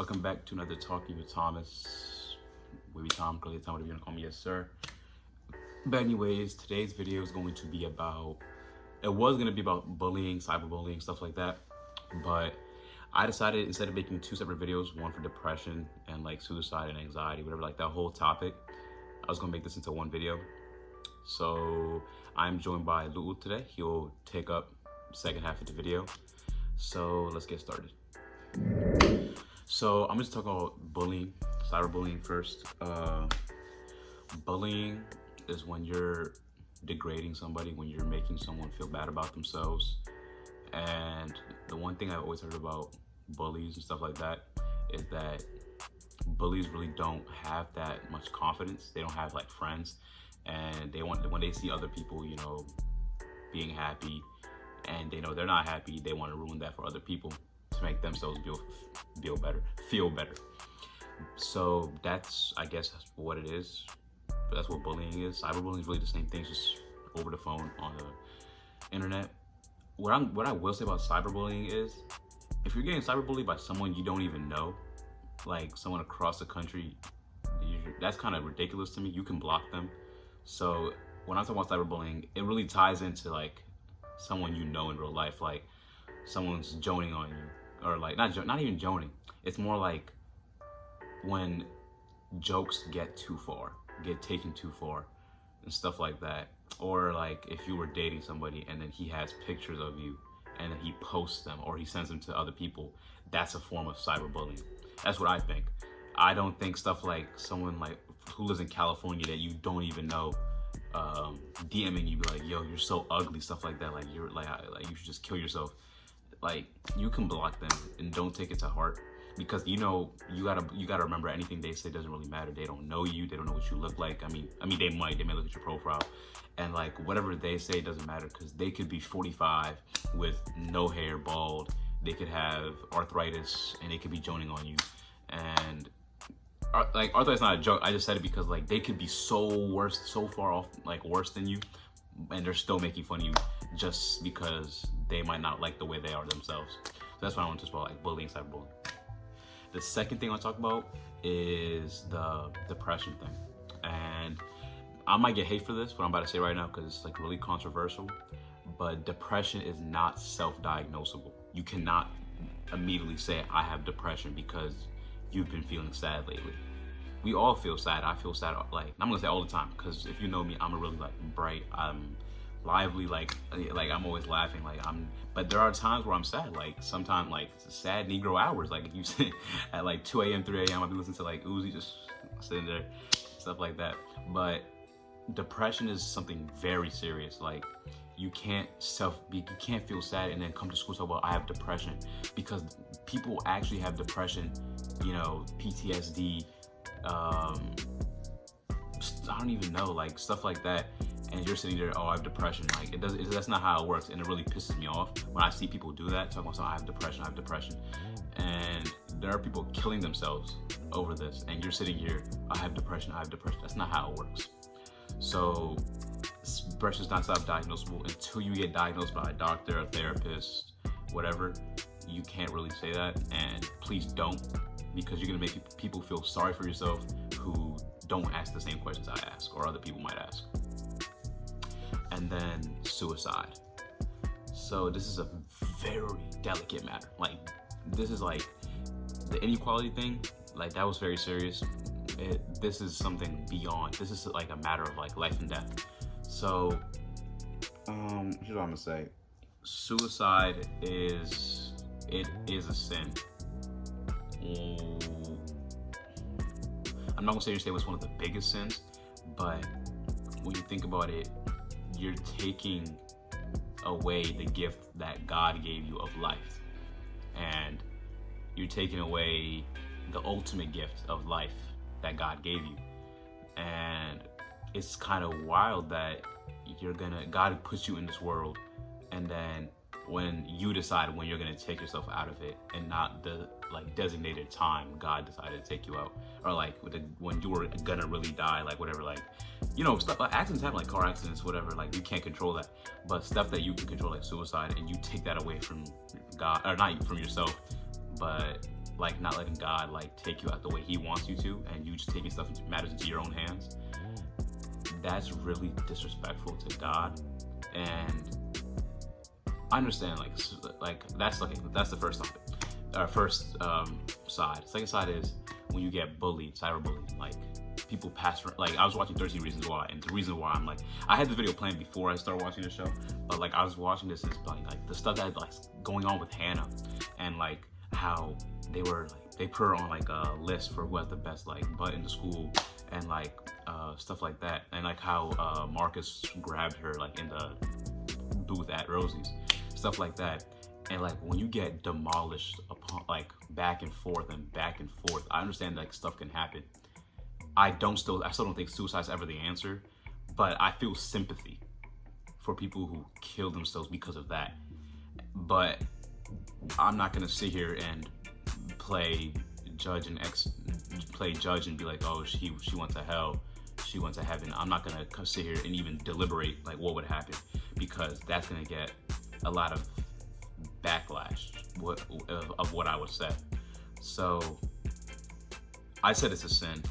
Welcome back to another Talking with Thomas. Baby Tom, Curly Tom, whatever you want to call me, yes sir. But anyways, today's video is going to be about, it was going to be about bullying, cyberbullying, stuff like that. But I decided instead of making two separate videos, one for depression and like suicide and anxiety, whatever, like that whole topic, I was going to make this into one video. So I'm joined by Leul today. He'll take up the second half of the video. So let's get started. So I'm just talking about bullying, cyberbullying first. Bullying is when you're degrading somebody, when you're making someone feel bad about themselves. And the one thing I've always heard about bullies and stuff like that is that bullies really don't have that much confidence. They don't have like friends, and when they see other people, you know, being happy, and they know they're not happy, they want to ruin that for other people to make themselves feel better. So that's, I guess, what it is. But that's what bullying is. Cyberbullying is really the same thing, just over the phone on the internet. What I will say about cyberbullying is, if you're getting cyberbullied by someone you don't even know, like someone across the country, that's kind of ridiculous to me. You can block them. So when I'm talking about cyberbullying, it really ties into like someone you know in real life, like someone's joning on you, or like not even joning. It's more like when jokes get taken too far and stuff like that. Or like if you were dating somebody and then he has pictures of you and then he posts them or he sends them to other people, that's a form of cyberbullying. That's what I think. I don't think stuff like someone like who lives in California that you don't even know DMing you, be like, yo, you're so ugly, stuff like that, like you're like you should just kill yourself. Like, you can block them and don't take it to heart, because you know you gotta remember, anything they say doesn't really matter. They don't know you, they don't know what you look like. I mean they may look at your profile, and like whatever they say doesn't matter, because they could be 45 with no hair, bald, they could have arthritis, and they could be joning on you. And like, arthritis is not a joke. I just said it because like they could be so far off, like worse than you, and they're still making fun of you just because they might not like the way they are themselves. So that's what I want to talk about, like bullying, cyberbullying. The second thing I want to talk about is the depression thing. And I might get hate for this, what I'm about to say right now, because it's like really controversial, but depression is not self-diagnosable. You cannot immediately say I have depression because you've been feeling sad lately. We all feel sad. I feel sad, like, I'm gonna say all the time, because if you know me, I'm a really like bright, I'm lively, like I'm always laughing, like but there are times where I'm sad, like sometimes like sad Negro hours, like if you sit at like 2 a.m., 3 a.m., I'll be listening to like Uzi just sitting there, stuff like that. But depression is something very serious. Like, you can't feel sad and then come to school and say, well, I have depression, because people actually have depression, you know, PTSD, I don't even know, like stuff like that, and you're sitting there, oh, I have depression. Like, that's not how it works, and it really pisses me off when I see people do that, talking about, I have depression, and there are people killing themselves over this, and you're sitting here, I have depression. That's not how it works. So depression is not self-diagnosable. Until you get diagnosed by a doctor, a therapist, whatever, you can't really say that. And please don't, because you're gonna make people feel sorry for yourself who don't ask the same questions I ask or other people might ask. And then suicide. So this is a very delicate matter. Like, this is like the inequality thing, like that was very serious. This is something beyond. This is like a matter of like life and death. So here's what I'm gonna say. Suicide is a sin. I'm not gonna say it was one of the biggest sins, but when you think about it, you're taking away the gift that God gave you of life, and you're taking away the ultimate gift of life that God gave you. And it's kind of wild that God puts you in this world, and then when you decide when you're gonna take yourself out of it, and not the like designated time God decided to take you out, or like when you were gonna really die, like whatever, like, you know, stuff like accidents happen, like car accidents, whatever, like you can't control that. But stuff that you can control, like suicide, and you take that away from God, or not from yourself, but like not letting God like take you out the way He wants you to, and you just taking stuff matters into your own hands. That's really disrespectful to God, and I understand like that's the first topic, first side. Second side is when you get bullied, cyberbullied, like people pass. Like I was watching 13 Reasons Why, and the reason why I'm like, I had the video planned before I started watching the show, but like I was watching this and like the stuff that like going on with Hannah, and like how they were like they put her on like a list for who has the best like butt in the school, and like stuff like that, and like how Marcus grabbed her like in the booth at Rosie's, stuff like that. And like when you get demolished upon like back and forth, I understand like stuff can happen. I still don't think suicide's ever the answer, but I feel sympathy for people who kill themselves because of that. But I'm not gonna sit here and play judge and be like, oh, she went to hell, she went to heaven. I'm not gonna sit here and even deliberate like what would happen, because that's gonna get a lot of backlash of what I would say. So I said it's a sin.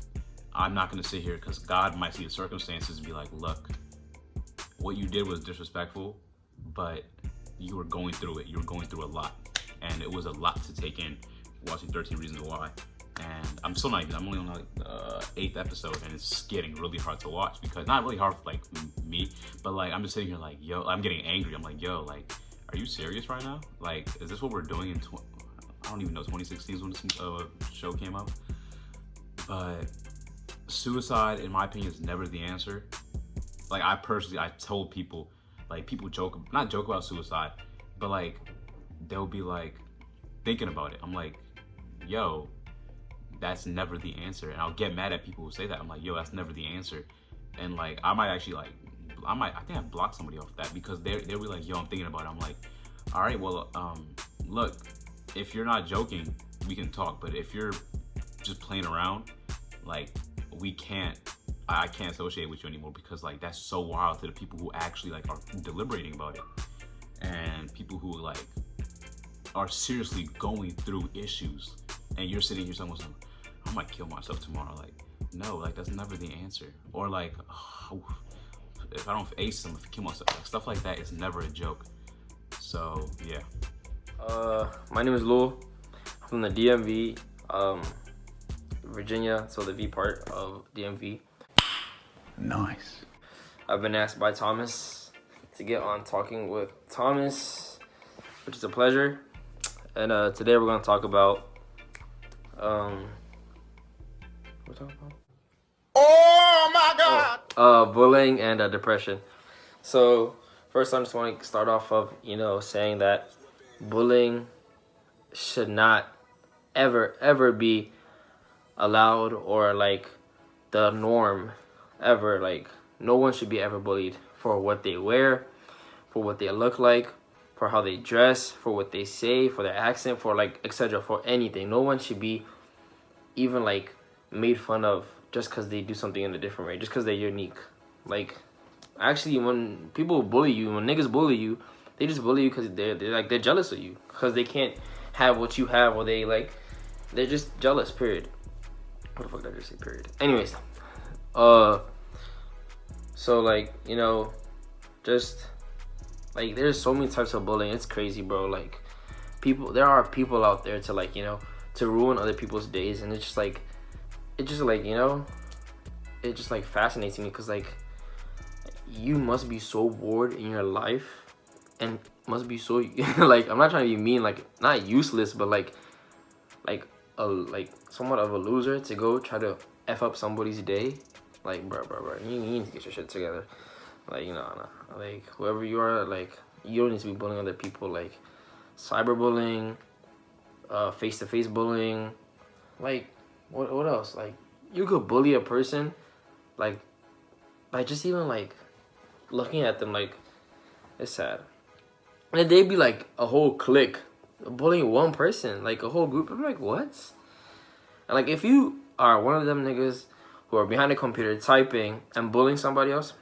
I'm not going to sit here, because God might see the circumstances and be like, look, what you did was disrespectful, but you were going through it. You were going through a lot, and it was a lot to take in watching 13 Reasons Why. And I'm only on like the 8th episode, and it's getting really hard to watch, because not really hard for like me, but like I'm just sitting here like, yo, I'm getting angry. I'm like, yo, like, are you serious right now? Like, is this what we're doing in I don't even know, 2016 is when this show came out. But suicide, in my opinion, is never the answer. Like I told people, like people not joke about suicide, but like they'll be like thinking about it. I'm like, yo, that's never the answer. And I'll get mad at people who say that. I'm like, yo, that's never the answer. And like I might actually like I think I blocked somebody off that, because they'll be like, yo, I'm thinking about it. I'm like, all right, well, look, if you're not joking, we can talk. But if you're just playing around, like I can't associate with you anymore, because like that's so wild to the people who actually like are deliberating about it, and people who like are seriously going through issues, and you're sitting here saying, I might kill myself tomorrow. Like, no, like that's never the answer. Or like, oh, if I don't ace them, if I kill myself, like, stuff like that is never a joke. So yeah. My name is Leul. I'm from the DMV, Virginia, so the V part of DMV. Nice. I've been asked by Thomas to get on Talking with Thomas, which is a pleasure. And today we're going to talk about Oh my God! Bullying and depression. So first, I just want to start off of saying that bullying should not ever be allowed, or like the norm ever. Like no one should be ever bullied for what they wear, for what they look like, for how they dress, for what they say, for their accent, for like etc. For anything. No one should be even like made fun of just because they do something in a different way, just because they're unique. Like actually, when people bully you, when niggas bully you, they just bully you because they're jealous of you, because they can't have what you have, or they're just jealous. Period. What the fuck did I just say? Period. Anyways, so like just like there's so many types of bullying. It's crazy, bro. Like there are people out there to like to ruin other people's days, and it just fascinates me, because like you must be so bored in your life, and must be so like, I'm not trying to be mean, like not useless, but like somewhat of a loser to go try to F up somebody's day. Like bro, you need to get your shit together. Like like whoever you are, like you don't need to be bullying other people. Like cyberbullying, face-to-face bullying, like what else? Like you could bully a person like by just even like looking at them. Like it's sad. And they'd be like a whole clique bullying one person, like a whole group. I'm like, what? And like if you are one of them niggas who are behind a computer typing and bullying somebody else,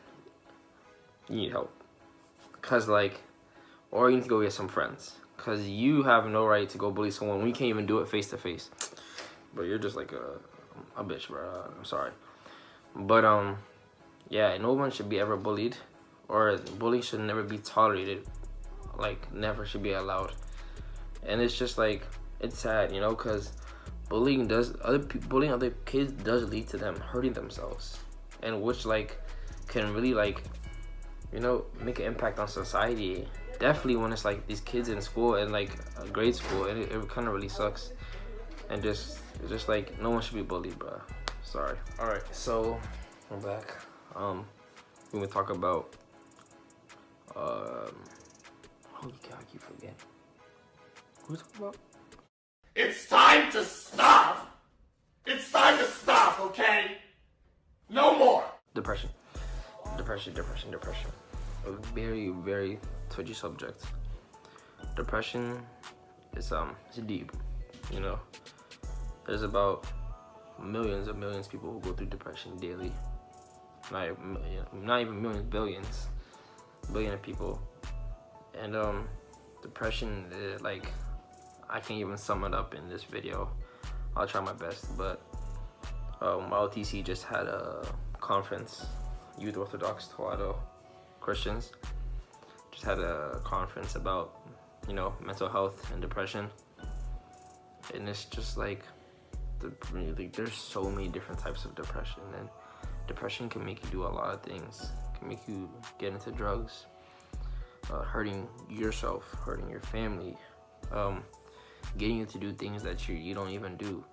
you need help. Cause like, or you need to go get some friends. Because you have no right to go bully someone when you can't even do it face to face. But you're just like a bitch, bro. I'm sorry. But yeah, no one should be ever bullied, or bullying should never be tolerated. Like, never should be allowed. And it's just like, it's sad, you know, because bullying other kids does lead to them hurting themselves, and which like can really like, you know, make an impact on society. Definitely when it's like these kids in school and like grade school, and it kind of really sucks. And it's just like, no one should be bullied, bro. Sorry. All right, so we're back. We will talk about holy cow, I keep forgetting. What are we talking about? It's time to stop. It's time to stop, okay? No more. Depression. A very, very touchy subject. Depression is it's deep. You know, there's about millions of people who go through depression daily. Not even millions, billion of people. And depression, like, I can't even sum it up in this video. I'll try my best, but LTC just had a conference. Youth Orthodox Toledo Christians just had a conference about, you know, mental health and depression. And it's just like, there's so many different types of depression, and depression can make you do a lot of things. It can make you get into drugs, hurting yourself, hurting your family, getting you to do things that you don't even do.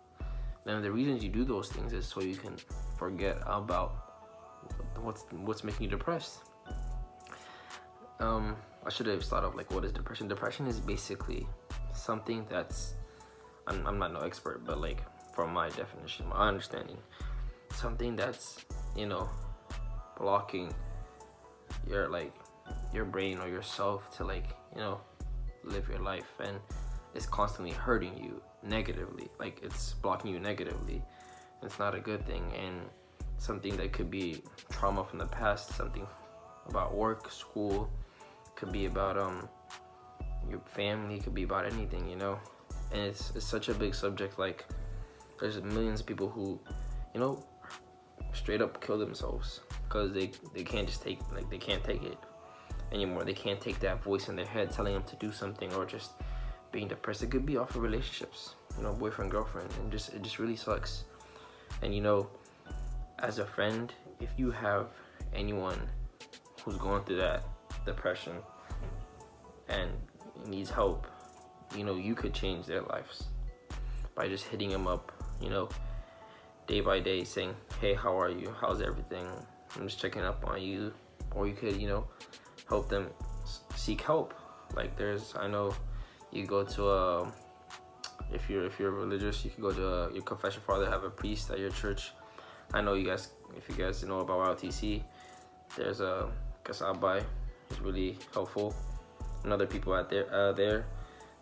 And the reasons you do those things is so you can forget about what's making you depressed. I should have started off like, what is depression? Depression is basically something that's, I'm not no expert, but like, from my definition, my understanding, something that's, you know, blocking your brain or yourself to, like, you know, live your life, and it's constantly hurting you negatively. Like, it's blocking you negatively. It's not a good thing, and something that could be trauma from the past, something about work, school, could be about your family, could be about anything, you know. And it's such a big subject. Like, there's millions of people who, you know, straight up kill themselves because they can't just take, like, they can't take it anymore. They can't take that voice in their head telling them to do something, or just being depressed. It could be off of relationships, you know, boyfriend, girlfriend, and it just really sucks. And, you know, as a friend, if you have anyone who's going through that depression and needs help, you know, you could change their lives by just hitting them up, you know, day by day, saying, hey, how are you? How's everything? I'm just checking up on you. Or you could, you know, help them seek help. Like, I know you go to if you're religious, you can go to your confession father, have a priest at your church. I know you guys, if you guys know about ROTC, there's a Kasabai, he's really helpful. And other people out there,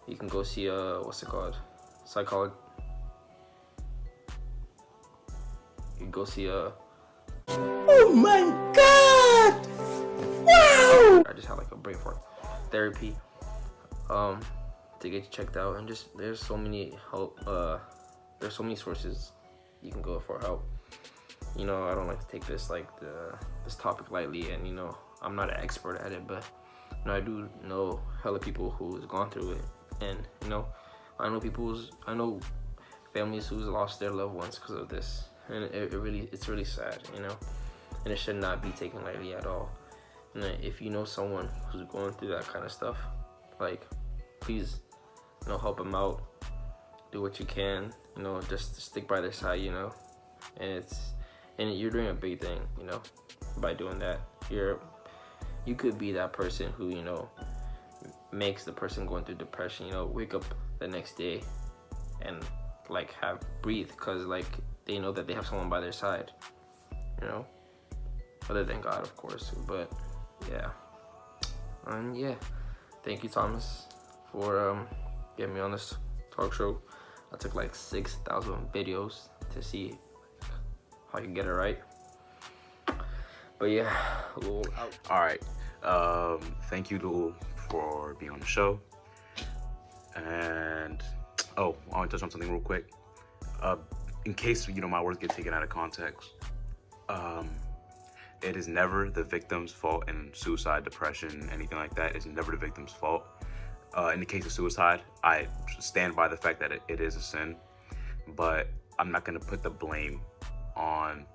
you can go see what's it called? Psychologist. You can go see Oh my God! Wow! I just had like a brain fart. Therapy. To get you checked out, and just there's so many help. There's so many sources you can go for help. You know, I don't like to take this this topic lightly, and you know, I'm not an expert at it, but you know, I do know hella people who's gone through it, and you know, I know families who's lost their loved ones because of this, and it's really sad, you know, and it should not be taken lightly at all. And if you know someone who's going through that kind of stuff, like, please, you know, help them out. Do what you can, you know, just stick by their side, you know. And you're doing a big thing, you know, by doing that. You could be that person who, you know, makes the person going through depression, you know, wake up the next day and like breathe, because like they know that they have someone by their side, you know, other than God, of course. But yeah, and yeah, thank you, Thomas, for getting me on this talk show. I took like 6,000 videos to see how you get it right. But yeah, Leul out. All right. Thank you, Leul, for being on the show. And oh, I want to touch on something real quick. In case my words get taken out of context, it is never the victim's fault in suicide, depression, anything like that. It's never the victim's fault. In the case of suicide, I stand by the fact that it is a sin, but I'm not going to put the blame on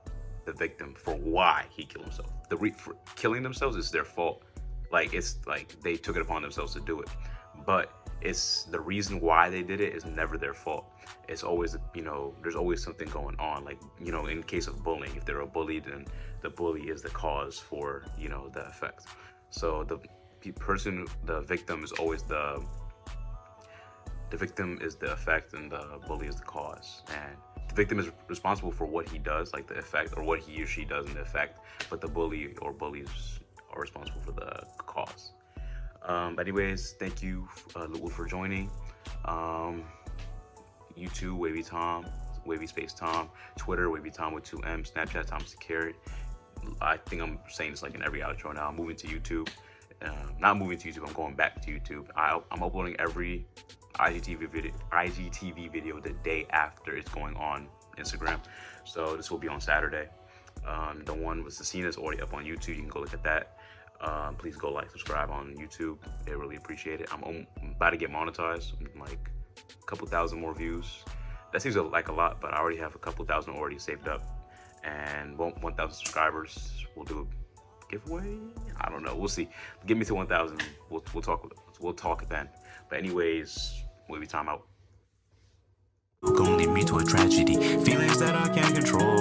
the victim for why he killed himself. For killing themselves is their fault. Like, it's like they took it upon themselves to do it. But it's the reason why they did it is never their fault. It's always, there's always something going on. Like, in case of bullying, if they're a bully, then the bully is the cause for, the effect. So the victim is always the victim is the effect and the bully is the cause. And the victim is responsible for what he does, like the effect, or what he or she does in the effect, but the bully or bullies are responsible for the cause. But anyways, thank you, Leul, for joining. YouTube, Wavy Tom, Wavy Space Tom, Twitter, Wavy Tom with 2 M, Snapchat, Thomas the Carrot. I think I'm saying this like in every outro now. I'm moving to YouTube. Not moving to YouTube, I'm going back to YouTube. I'm uploading every IGTV video the day after it's going on Instagram. So this will be on Saturday. The one with Cecina is already up on YouTube. You can go look at that. Please go like, subscribe on YouTube. I really appreciate it. I'm about to get monetized, like a couple thousand more views. That seems like a lot, but I already have a couple thousand already saved up. And 1,000 subscribers, we'll do a giveaway. I don't know. We'll see. Get me to 1,000. We'll talk then. But anyways, we'll be time out. Gonna lead me to a tragedy. Feelings that I can't control.